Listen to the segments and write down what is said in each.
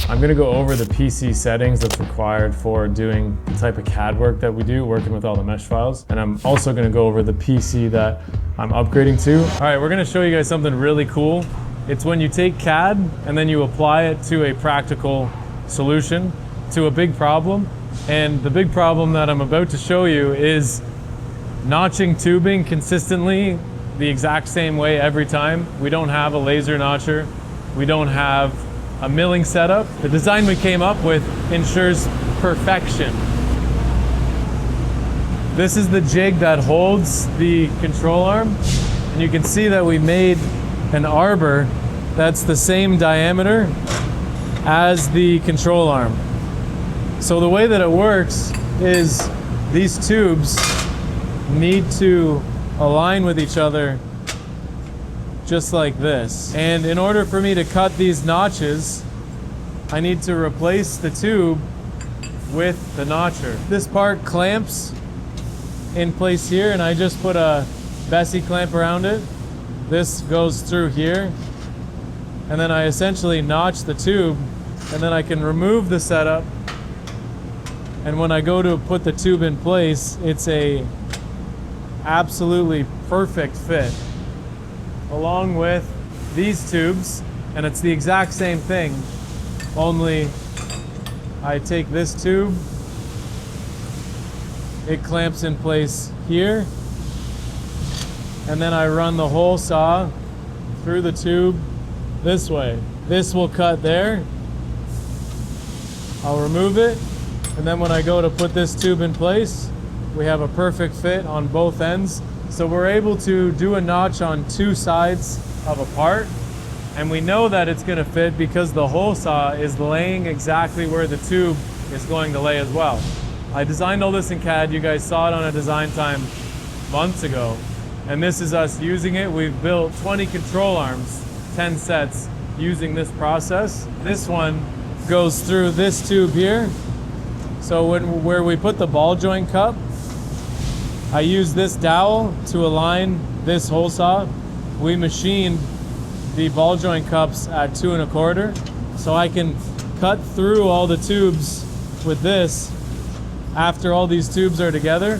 I'm gonna go over the PC settings that's required for doing the type of CAD work that we do, working with all the mesh files. And I'm also gonna go over the PC that I'm upgrading to. All right, we're gonna show you guys something really cool. It's when you take CAD and then you apply it to a practical solution, to a big problem. And the big problem that I'm about to show you is notching tubing consistently the exact same way every time. We don't have a laser notcher. We don't have a milling setup. The design we came up with ensures perfection. This is the jig that holds the control arm. And you can see that we made an arbor that's the same diameter as the control arm. So the way that it works is these tubes need to align with each other just like this. And in order for me to cut these notches, I need to replace the tube with the notcher. This part clamps in place here, and I just put a Bessie clamp around it. This goes through here, and then I essentially notch the tube, and then I can remove the setup, and when I go to put the tube in place, it's a absolutely perfect fit, along with these tubes. And it's the exact same thing, only I take this tube, it clamps in place here, and then I run the hole saw through the tube this way. This will cut there. I'll remove it, and then when I go to put this tube in place, we have a perfect fit on both ends. So we're able to do a notch on two sides of a part, and we know that it's gonna fit because the hole saw is laying exactly where the tube is going to lay as well. I designed all this in CAD. You guys saw it on a design time months ago, and this is us using it. We've built 20 control arms, 10 sets, using this process. This one goes through this tube here. So where we put the ball joint cup, I use this dowel to align this hole saw. We machined the ball joint cups at 2 1/4, so I can cut through all the tubes with this after all these tubes are together.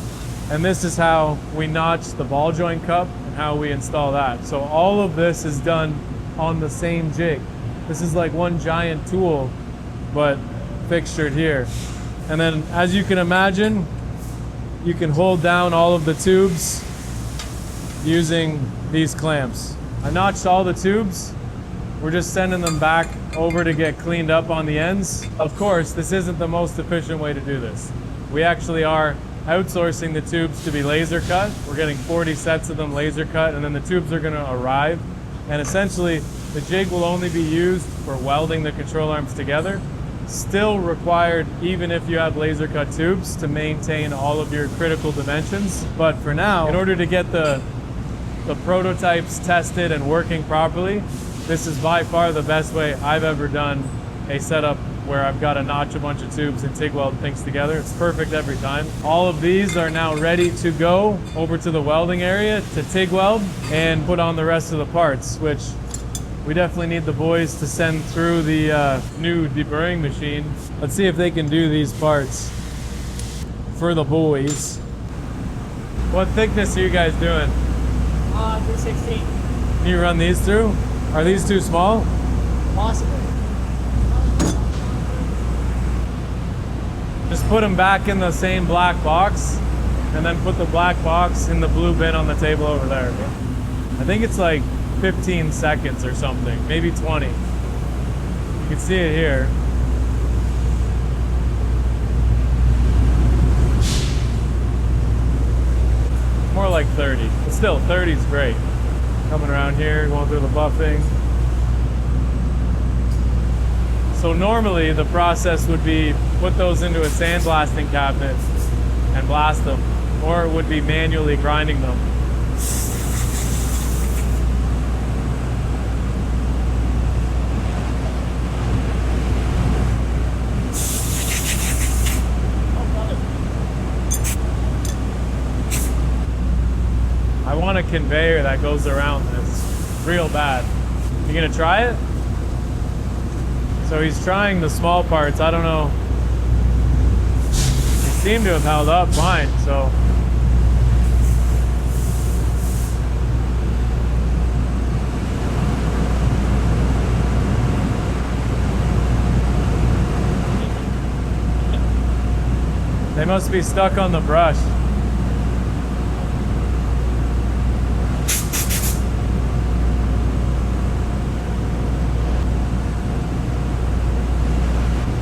And this is how we notch the ball joint cup and how we install that. So all of this is done on the same jig. This is like one giant tool, but fixtured here. And then, as you can imagine, you can hold down all of the tubes using these clamps. I notched all the tubes. We're just sending them back over to get cleaned up on the ends. Of course, this isn't the most efficient way to do this. We actually are outsourcing the tubes to be laser cut. We're getting 40 sets of them laser cut, and then the tubes are gonna arrive. And essentially, the jig will only be used for welding the control arms together. Still required even if you have laser cut tubes to maintain all of your critical dimensions. But for now, in order to get the prototypes tested and working properly, this is by far the best way I've ever done a setup where I've got to notch a bunch of tubes and TIG weld things together. It's perfect every time. All of these are now ready to go over to the welding area to TIG weld and put on the rest of the parts, which we definitely need the boys to send through the new deburring machine. Let's see if they can do these parts for the boys. What thickness are you guys doing? 316. Can you run these through? Are these too small? Possibly. Just put them back in the same black box, and then put the black box in the blue bin on the table over there. I think it's like 15 seconds or something, maybe 20. You can see it here. More like 30, but still 30 is great. Coming around here, going through the buffing. So normally the process would be put those into a sandblasting cabinet and blast them, or it would be manually grinding them. I want a conveyor that goes around this real bad. You gonna try it? So he's trying the small parts. I don't know. They seem to have held up fine, so. They must be stuck on the brush.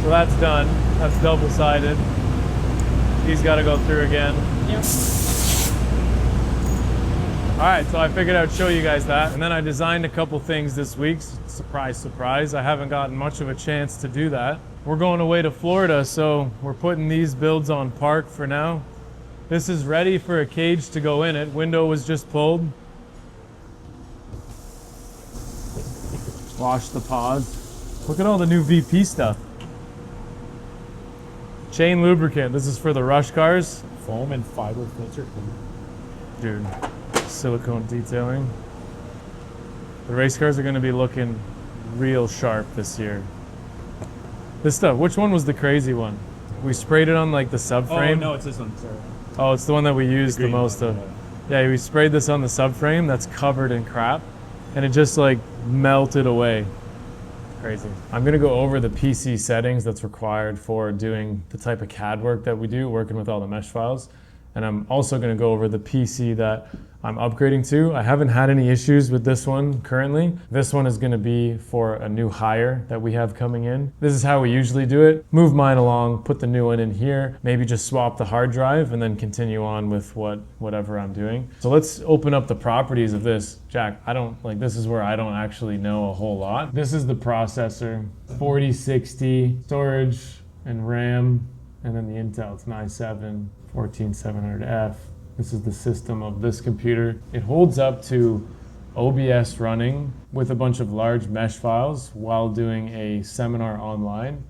So that's done. That's double-sided. He's got to go through again. Yep. All right, so I figured I'd show you guys that. And then I designed a couple things this week. Surprise, surprise. I haven't gotten much of a chance to do that. We're going away to Florida, so we're putting these builds on park for now. This is ready for a cage to go in it. Window was just pulled. Wash the paws. Look at all the new VP stuff. Chain lubricant. This is for the rush cars. Foam and fiber filter. Dude, silicone detailing. The race cars are going to be looking real sharp this year. This stuff, which one was the crazy one? We sprayed it on like the subframe. Oh, no, it's this one. Sorry. Oh, it's the one that we used the green most one, of. Yeah, we sprayed this on the subframe that's covered in crap, and it just like melted away. Crazy. I'm gonna go over the PC settings that's required for doing the type of CAD work that we do, working with all the mesh files. And I'm also gonna go over the PC that I'm upgrading to. I haven't had any issues with this one currently. This one is gonna be for a new hire that we have coming in. This is how we usually do it. Move mine along, put the new one in here, maybe just swap the hard drive and then continue on with whatever I'm doing. So let's open up the properties of this. Jack, this is where I don't actually know a whole lot. This is the processor, 4060, storage and RAM, and then the Intel, it's i7 14700F. This is the system of this computer. It holds up to OBS running with a bunch of large mesh files while doing a seminar online.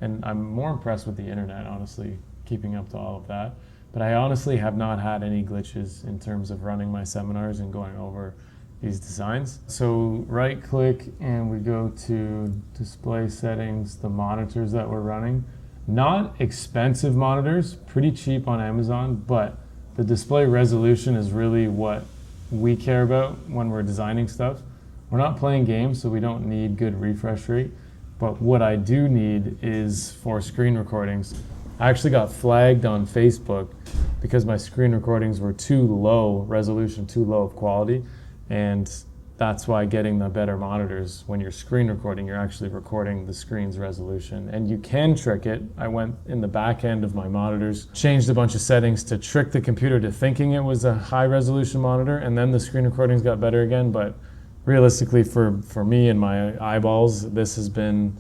And I'm more impressed with the internet, honestly, keeping up to all of that. But I honestly have not had any glitches in terms of running my seminars and going over these designs. So right click and we go to display settings, the monitors that we're running. Not expensive monitors, pretty cheap on Amazon, but the display resolution is really what we care about when we're designing stuff. We're not playing games, so we don't need good refresh rate. But what I do need is for screen recordings. I actually got flagged on Facebook because my screen recordings were too low resolution, too low of quality. And that's why getting the better monitors, when you're screen recording, you're actually recording the screen's resolution. And you can trick it. I went in the back end of my monitors, changed a bunch of settings to trick the computer to thinking it was a high resolution monitor, and then the screen recordings got better again. But realistically, for me and my eyeballs, this has been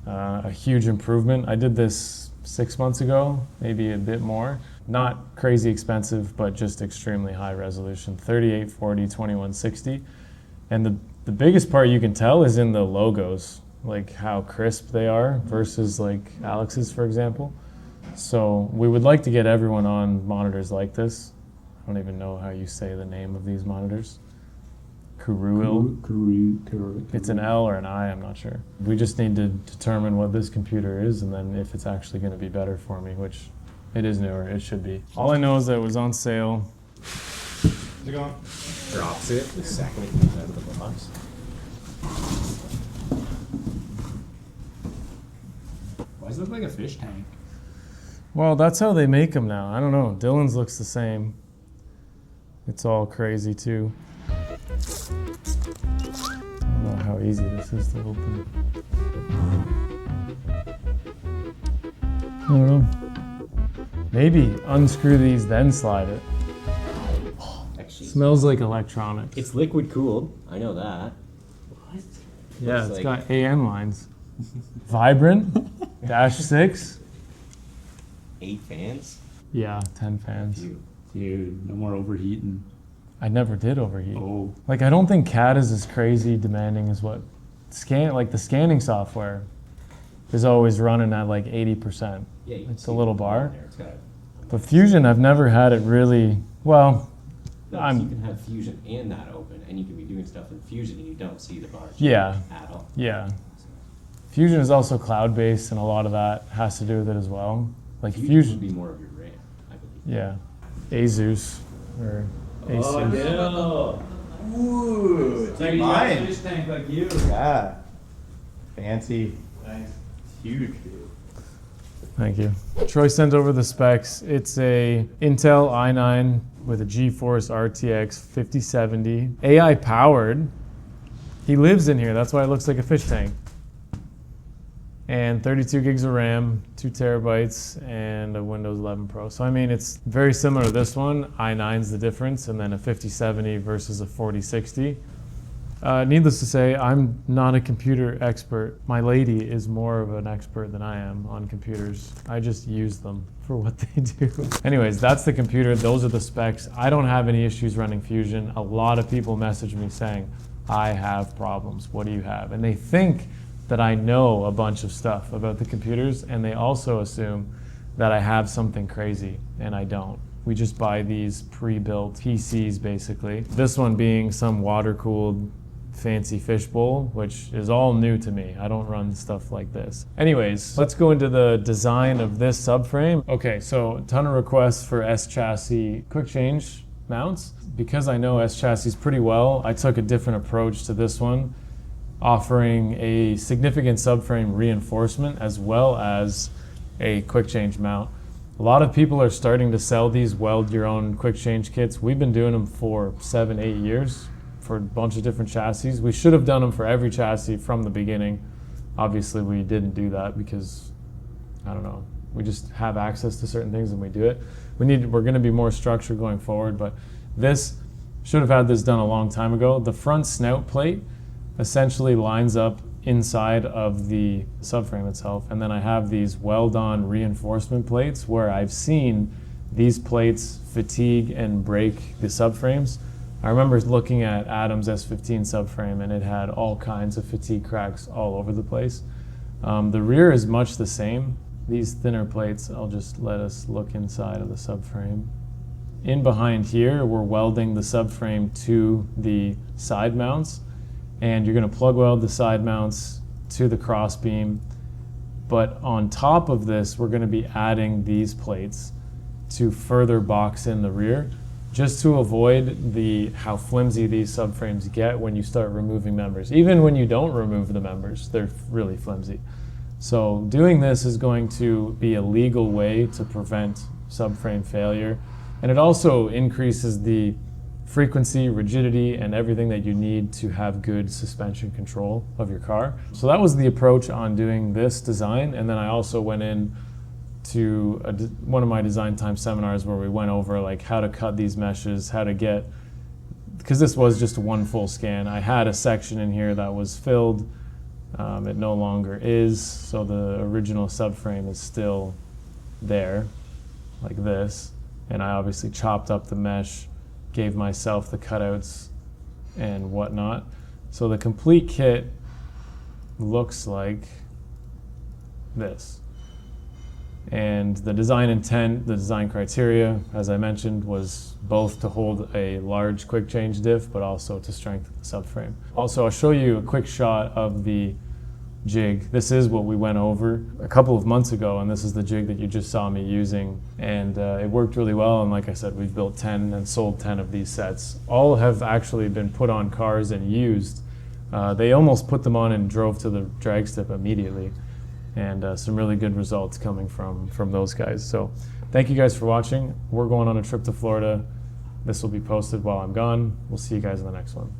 a huge improvement. I did this 6 months ago, maybe a bit more. Not crazy expensive, but just extremely high resolution, 3840, 2160. And the biggest part you can tell is in the logos, like how crisp they are versus like Alex's, for example. So we would like to get everyone on monitors like this. I don't even know how you say the name of these monitors. Kuruil. It's an L or an I, I'm not sure. We just need to determine what this computer is and then if it's actually going to be better for me, which it is newer, it should be. All I know is that it was on sale. How's it going? Drops it the second it comes out of the box. Why does it look like a fish tank? Well, that's how they make them now. I don't know. Dylan's looks the same. It's all crazy too. I don't know how easy this is to open. I don't know. Maybe unscrew these, then slide it. Actually, Smells like electronics. it's liquid cooled. I know that. What? Yeah, Looks it's like- got AN lines. Vibrant, -6. 8 fans? Yeah, 10 fans. Dude, no more overheating. I never did overheat. Oh, Like, I don't think CAD is as crazy demanding as what the scanning software is always running at like 80%. Yeah, you can It's a see little the bar. there. It's got But Fusion, I've never had it really, well, no, so you can have Fusion and that open, and you can be doing stuff in Fusion and you don't see the bar Yeah. at all. yeah. Fusion is also cloud-based, and a lot of that has to do with it as well. Like Fusion Fusion, would be more of your RAM, I believe. yeah, Asus or Asus. Oh, no. Ooh, it's like mine. a fish tank like you. Yeah. Fancy. Nice. Huge, dude. Thank you. Troy sent over the specs. It's a Intel i9 with a GeForce RTX 5070, AI powered. He lives in here, that's why it looks like a fish tank. And 32 gigs of RAM, 2 terabytes, and a Windows 11 Pro. So I mean, it's very similar to this one. i9's the difference, and then a 5070 versus a 4060. Needless to say, I'm not a computer expert. My lady is more of an expert than I am on computers. I just use them for what they do. Anyways, that's the computer. Those are the specs. I don't have any issues running Fusion. A lot of people message me saying, I have problems. What do you have? And they think that I know a bunch of stuff about the computers, and they also assume that I have something crazy, and I don't. We just buy these pre-built PCs, basically. This one being some water-cooled fancy fishbowl, which is all new to me. I don't run stuff like this. Anyways, let's go into the design of this subframe. Okay, so a ton of requests for S-chassis quick change mounts. Because I know S-chassis pretty well, I took a different approach to this one, offering a significant subframe reinforcement as well as a quick change mount. A lot of people are starting to sell these weld your own quick change kits. We've been doing them for 7-8 years for a bunch of different chassis. We should have done them for every chassis from the beginning. Obviously we didn't do that because, I don't know, we just have access to certain things and we do it. We're gonna be more structured going forward, but this, should have had this done a long time ago. The front snout plate essentially lines up inside of the subframe itself, and then I have these weld-on reinforcement plates where I've seen these plates fatigue and break the subframes. I remember looking at Adam's S15 subframe and it had all kinds of fatigue cracks all over the place. The rear is much the same. These thinner plates, I'll just let us look inside of the subframe. In behind here, we're welding the subframe to the side mounts, and you're gonna plug weld the side mounts to the cross beam. But on top of this, we're gonna be adding these plates to further box in the rear, just to avoid how flimsy these subframes get when you start removing members. Even when you don't remove the members, they're really flimsy. So doing this is going to be a legal way to prevent subframe failure. And it also increases the frequency, rigidity, and everything that you need to have good suspension control of your car. So that was the approach on doing this design. And then I also went in to one of my design time seminars where we went over like how to cut these meshes, how to get, because this was just one full scan. I had a section in here that was filled. It no longer is. So the original subframe is still there like this. And I obviously chopped up the mesh, gave myself the cutouts and whatnot. So the complete kit looks like this. And the design intent, the design criteria, as I mentioned, was both to hold a large quick change diff, but also to strengthen the subframe. Also, I'll show you a quick shot of the jig. This is what we went over a couple of months ago, and this is the jig that you just saw me using. And it worked really well, and like I said, we've built 10 and sold 10 of these sets. All have actually been put on cars and used. They almost put them on and drove to the drag strip immediately. And some really good results coming from those guys. So thank you guys for watching. We're going on a trip to Florida. This will be posted while I'm gone. We'll see you guys in the next one.